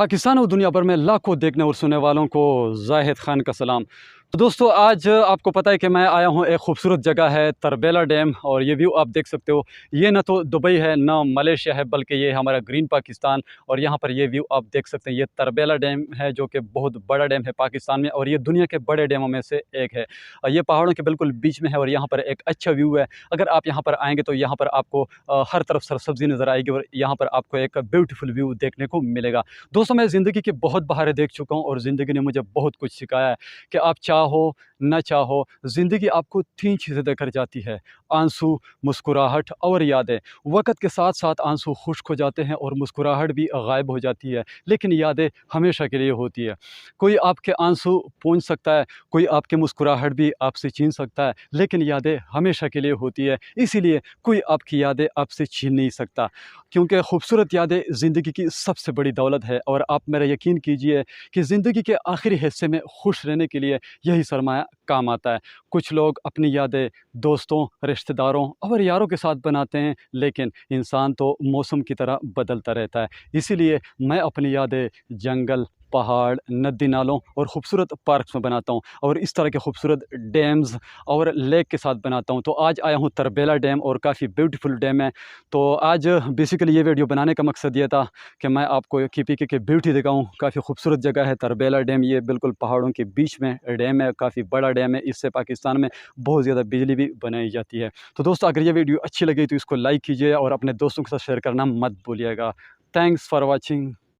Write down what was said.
पाकिस्तान और दुनिया भर में लाखों देखने और सुनने वालों को जाहिद खान का सलाम। तो दोस्तों, आज आपको पता है कि मैं आया हूँ, एक खूबसूरत जगह है तरबेला डैम, और ये व्यू आप देख सकते हो। ये ना तो दुबई है ना मलेशिया है, बल्कि ये हमारा ग्रीन पाकिस्तान। और यहाँ पर ये व्यू आप देख सकते हैं। ये तरबेला डैम है जो कि बहुत बड़ा डैम है पाकिस्तान में, और ये दुनिया के बड़े डैमों में से एक है। ये पहाड़ों के बिल्कुल बीच में है और यहाँ पर एक अच्छा व्यू है। अगर आप यहाँ पर आएँगे तो यहाँ पर आपको हर तरफ सरसब्ज़ी नज़र आएगी और यहाँ पर आपको एक ब्यूटीफुल व्यू देखने को मिलेगा। दोस्तों, मैं ज़िंदगी की बहुत बहारें देख चुका हूँ और ज़िंदगी ने मुझे बहुत कुछ सिखाया है कि आप चाहो न चाहो, ज़िंदगी आपको 3 चीज़ें देकर जाती है: आंसू, मुस्कुराहट और यादें। वक़्त के साथ साथ आंसू खुश्क हो जाते हैं और मुस्कुराहट भी गायब हो जाती है, लेकिन यादें हमेशा के लिए होती है। कोई आपके आंसू पोंछ सकता है, कोई आपकी मुस्कुराहट भी आपसे छीन सकता है, लेकिन यादें हमेशा के लिए होती है। इसीलिए कोई आपकी यादें आपसे छीन नहीं सकता, क्योंकि खूबसूरत यादें ज़िंदगी की सबसे बड़ी दौलत है। और आप मेरा यकीन कीजिए कि ज़िंदगी के आखिरी हिस्से में खुश रहने के लिए यही सरमाया काम आता है। कुछ लोग अपनी यादें दोस्तों, रिश्तेदारों और यारों के साथ बनाते हैं, लेकिन इंसान तो मौसम की तरह बदलता रहता है। इसीलिए मैं अपनी यादें जंगल, पहाड़, नदी नालों और खूबसूरत पार्क्स में बनाता हूँ, और इस तरह के खूबसूरत डैम्स और लेक के साथ बनाता हूँ। तो आज आया हूँ तरबेला डैम, और काफ़ी ब्यूटीफुल डैम है। तो आज बेसिकली ये वीडियो बनाने का मकसद ये था कि मैं आपको KPK की ब्यूटी दिखाऊँ। काफ़ी खूबसूरत जगह है तरबेला डैम। ये बिल्कुल पहाड़ों के बीच में डैम है, काफ़ी बड़ा डैम है। इससे पाकिस्तान में बहुत ज़्यादा बिजली भी बनाई जाती है। तो दोस्तों, अगर ये वीडियो अच्छी लगी तो इसको लाइक कीजिए और अपने दोस्तों के साथ शेयर करना मत भूलिएगा। Thanks for watching.